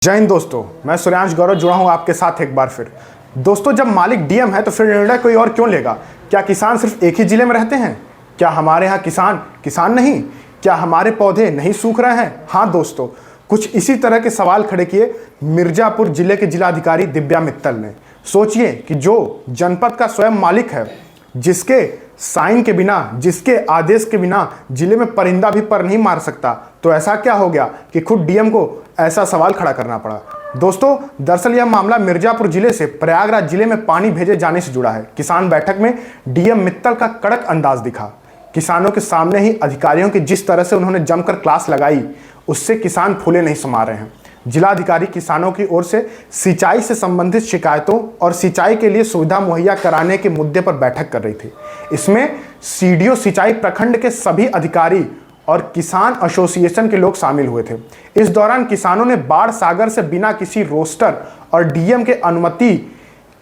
जय हिंद दोस्तों, मैं सूर्यांश गौरव जुड़ा हूं आपके साथ एक बार फिर। दोस्तों, जब मालिक डीएम है तो फिर निर्णय कोई और क्यों लेगा? क्या किसान सिर्फ एक ही जिले में रहते हैं? क्या हमारे यहाँ किसान नहीं? क्या हमारे पौधे नहीं सूख रहे हैं? हाँ दोस्तों, कुछ इसी तरह के सवाल खड़े किए मिर्जापुर जिले के जिलाधिकारी दिव्या मित्तल ने। सोचिए कि जो जनपद का स्वयं मालिक है, जिसके साइन के बिना, जिसके आदेश के बिना जिले में परिंदा भी पर नहीं मार सकता, तो ऐसा क्या हो गया कि खुद डीएम को ऐसा सवाल खड़ा करना पड़ा? दोस्तों, दरअसल यह मामला मिर्जापुर जिले से प्रयागराज जिले में पानी भेजे जाने से जुड़ा है। किसान बैठक में डीएम मित्तल का कड़क अंदाज दिखा। किसानों के सामने ही अधिकारियों की जिस तरह से उन्होंने जमकर क्लास लगाई, उससे किसान फूले नहीं समा रहे हैं। जिलाधिकारी किसानों की ओर से सिंचाई से संबंधित शिकायतों और सिंचाई के लिए सुविधा मुहैया कराने के मुद्दे पर बैठक कर रही थी। इसमें सीडीओ सिंचाई प्रखंड के सभी अधिकारी और किसान एसोसिएशन के लोग शामिल हुए थे। इस दौरान किसानों ने बाढ़ सागर से बिना किसी रोस्टर और डीएम के अनुमति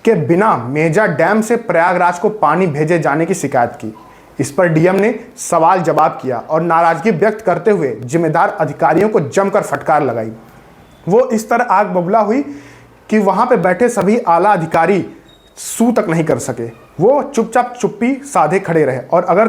के बिना मेजा डैम से प्रयागराज को पानी भेजे जाने की शिकायत की। इस पर डीएम ने सवाल जवाब किया और नाराजगी व्यक्त करते हुए जिम्मेदार अधिकारियों को जमकर फटकार लगाई। वो इस तरह आग बबूला हुई कि वहां पे बैठे सभी आला अधिकारी सू तक नहीं कर सके। वो चुपचाप चुप्पी साधे खड़े रहे और अगर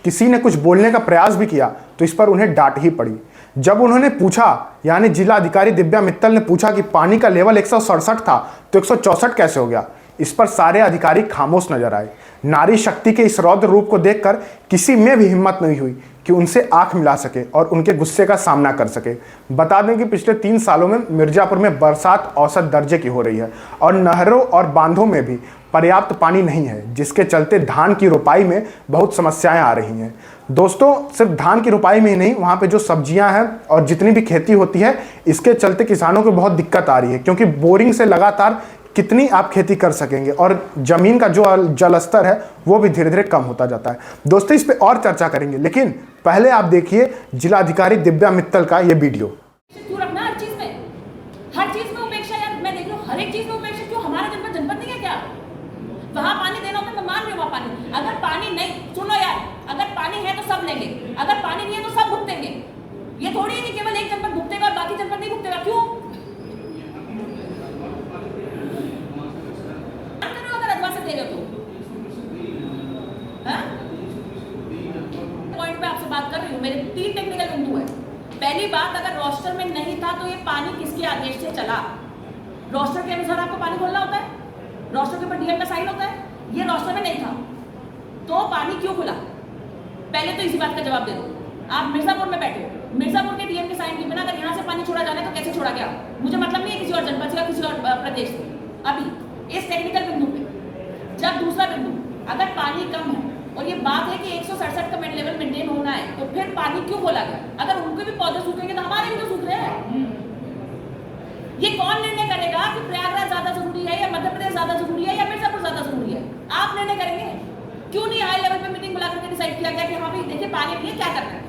किसी ने कुछ बोलने का प्रयास भी किया तो इस पर उन्हें डांट ही पड़ी। जब उन्होंने पूछा, यानी जिलाधिकारी दिव्या मित्तल ने पूछा कि पानी का लेवल 167 था तो 164 कैसे हो गया, इस पर सारे अधिकारी खामोश नजर आए। नारी शक्ति के इस रौद्र रूप को देखकर किसी में भी हिम्मत नहीं हुई कि उनसे आंख मिला सके और उनके गुस्से का सामना कर सके। बता दें कि पिछले 3 सालों में मिर्जापुर में बरसात औसत दर्जे की हो रही है और नहरों और बांधों में भी पर्याप्त पानी नहीं है, जिसके चलते धान की रोपाई में बहुत समस्याएं आ रही हैं। दोस्तों, सिर्फ धान की रोपाई में ही नहीं, वहाँ पे जो सब्जियां हैं और जितनी भी खेती होती है, इसके चलते किसानों को बहुत दिक्कत आ रही है, क्योंकि बोरिंग से लगातार कितनी आप खेती कर सकेंगे और ज़मीन का जो जल स्तर है वो भी धीरे धीरे कम होता जाता है। दोस्तों, इस पे और चर्चा करेंगे, लेकिन पहले आप देखिए जिलाधिकारी दिव्या मित्तल का ये वीडियो। क्यों रखना हर चीज में उपेक्षा? यार मैं देख रही हूँ हर एक चीज में उपेक्षा क्यों? हमारा जनपद नहीं है क्या? वहां पानी देना होता है, मैं मान रही हूँ वहां पानी। अगर पानी नहीं, सुनो यार, अगर पानी है तो सब लेंगे, अगर पानी नहीं है तो सब भुगतेंगे। ये थोड़ी है कि केवल एक जनपद भुगतेगा और बाकी जनपद नहीं भुगतेगा। क्यों? दे रहे हो पॉइंट पे आपसे बात कर रही हूँ। मेरे 3 टेक्निकल बिंदु है। पहली बात, अगर रोस्टर में नहीं था तो ये पानी किसके आदेश से चला? रोस्टर के अनुसार आपको पानी खोलना होता है, रोस्टर के ऊपर डीएम का साइन होता है। ये रोस्टर में नहीं था तो पानी क्यों खुला? पहले तो इसी बात का जवाब दे दो। आप मिर्जापुर में बैठे हो, मिर्जापुर के डीएम के साइन के बिना अगर यहाँ से पानी छोड़ा जाना है तो कैसे छोड़ा गया? मुझे मतलब नहीं है किसी और जनपद से या किसी और प्रदेश से। अभी इस टेक्निकल बिंदु पे जब दूसरा बिंदु, अगर पानी कम है और ये बात है कि 167 का लेवल मेंटेन होना है, तो फिर पानी क्यों खोला गया? अगर उनके भी पौधे सूखेंगे तो हमारे भी तो सूख रहे हैं। ये कौन निर्णय करेगा कि प्रयागराज ज्यादा जरूरी है या मध्य प्रदेश ज्यादा जरूरी है या मिर्जापुर ज्यादा जरूरी है? आप निर्णय करेंगे। क्यों नहीं हाई लेवल पे मीटिंग बुला करके डिसाइड किया गया कि हाँ भाई देखिए पानी नहीं है, क्या करना है?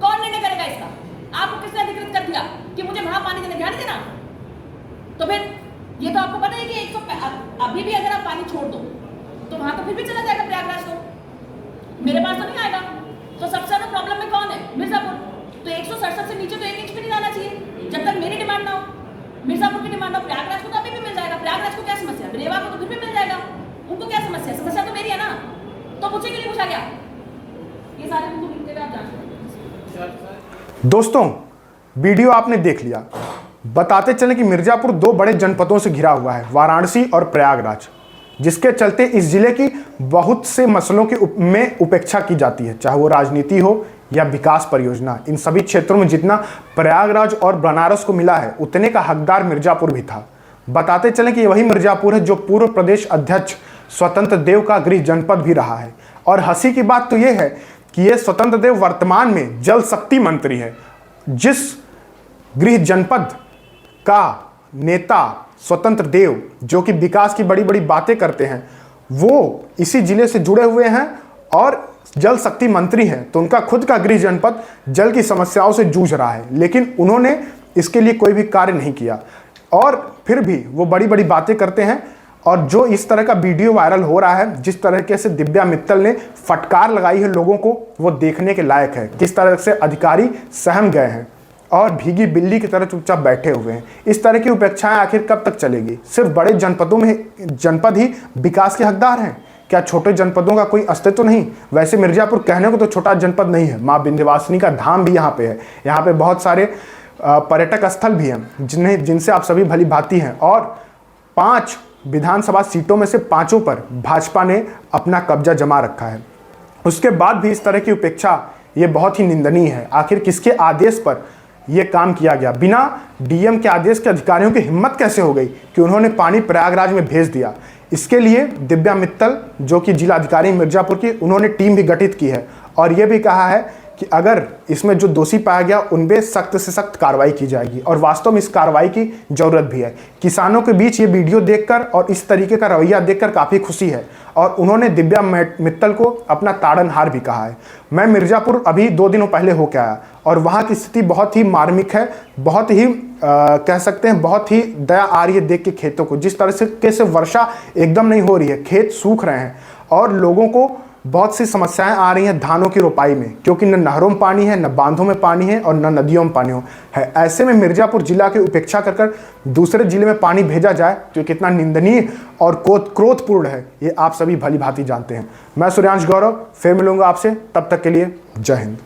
कौन निर्णय करेगा इसका? आपको किसने अधिकृत कर दिया कि मुझे वहां पानी देने, ध्यान देना? तो फिर ये तो आपको पता है कि 100 अभी भी अगर आप पानी छोड़ दो तो वहां तो फिर भी चला जाएगा प्रयागराज को, मेरे पास तो नहीं आएगा। तो सबसे ज्यादा प्रॉब्लम में कौन है? मिर्जापुर। तो 167 से नीचे तो 1 इंच भी नहीं जाना चाहिए जब तक मेरी डिमांड ना हो, मिर्जापुर की डिमांड हो। प्रयागराज को तो अभी भी मिल जाएगा। प्रयागराज को क्या समस्या? रेवा को तो फिर भी मिल जाएगा। उनको क्या समस्या? समस्या तो मेरी है ना, तो मुझसे क्यों नहीं पूछा गया? ये सारे बिंदु लिखते हुए आप जान। दोस्तों, वीडियो आपने देख लिया। बताते चलें कि मिर्जापुर 2 बड़े जनपदों से घिरा हुआ है, वाराणसी और प्रयागराज, जिसके चलते इस जिले की बहुत से मसलों की में उपेक्षा की जाती है, चाहे वो राजनीति हो या विकास परियोजना। इन सभी क्षेत्रों में जितना प्रयागराज और बनारस को मिला है, उतने का हकदार मिर्जापुर भी था। बताते चलें कि वही मिर्जापुर है जो पूर्व प्रदेश अध्यक्ष स्वतंत्र देव का गृह जनपद भी रहा है। और हंसी की बात तो यह है कि यह स्वतंत्र देव वर्तमान में जल शक्ति मंत्री है। जिस गृह जनपद का नेता स्वतंत्र देव, जो कि विकास की बड़ी बड़ी बातें करते हैं, वो इसी जिले से जुड़े हुए हैं और जल शक्ति मंत्री हैं, तो उनका खुद का गृह जनपद जल की समस्याओं से जूझ रहा है, लेकिन उन्होंने इसके लिए कोई भी कार्य नहीं किया। और फिर भी वो बड़ी बड़ी बातें करते हैं। और जो इस तरह का वीडियो वायरल हो रहा है, जिस तरीके से दिव्या मित्तल ने फटकार लगाई है लोगों को, वो देखने के लायक है। किस तरह से अधिकारी सहम गए हैं। और भीगी बिल्ली की तरह चुपचाप बैठे हुए हैं। इस तरह की उपेक्षाएं आखिर कब तक चलेगी? सिर्फ बड़े जनपद ही विकास के हकदार हैं? क्या छोटे जनपदों का कोई अस्तित्व नहीं? वैसे मिर्जापुर कहने को तो छोटा जनपद नहीं है, माँ विंध्यवासिनी का धाम भी यहाँ पे है। यहाँ पे बहुत सारे पर्यटक स्थल भी हैं जिनसे आप सभी भली भांति हैं। और 5 विधानसभा सीटों में से 5 पर भाजपा ने अपना कब्जा जमा रखा है। उसके बाद भी इस तरह की उपेक्षा ये बहुत ही निंदनीय है। आखिर किसके आदेश पर यह काम किया गया? बिना डीएम के आदेश के अधिकारियों की हिम्मत कैसे हो गई कि उन्होंने पानी प्रयागराज में भेज दिया? इसके लिए दिव्या मित्तल, जो कि जिला अधिकारी मिर्जापुर की, उन्होंने टीम भी गठित की है और ये भी कहा है कि अगर इसमें जो दोषी पाया गया उन पे सख्त से सख्त कार्रवाई की जाएगी। और वास्तव में इस कार्रवाई की ज़रूरत भी है। किसानों के बीच ये वीडियो देखकर और इस तरीके का रवैया देखकर काफ़ी खुशी है और उन्होंने दिव्या मित्तल को अपना ताड़नहार भी कहा है। मैं मिर्जापुर अभी 2 दिनों पहले होकर आया और वहाँ की स्थिति बहुत ही मार्मिक है। बहुत ही कह सकते हैं, बहुत ही दया आ रही है देख के खेतों को। जिस तरह से वर्षा एकदम नहीं हो रही है, खेत सूख रहे हैं और लोगों को बहुत सी समस्याएं आ रही हैं धानों की रोपाई में, क्योंकि न नहरों में पानी है, न बांधों में पानी है और न नदियों में पानी है। ऐसे में मिर्जापुर जिला की उपेक्षा कर दूसरे जिले में पानी भेजा जाए तो कितना निंदनीय और क्रोधपूर्ण है, ये आप सभी भली भांति जानते हैं। मैं सूर्यांश गौरव फिर मिलूंगा आपसे, तब तक के लिए जय हिंद।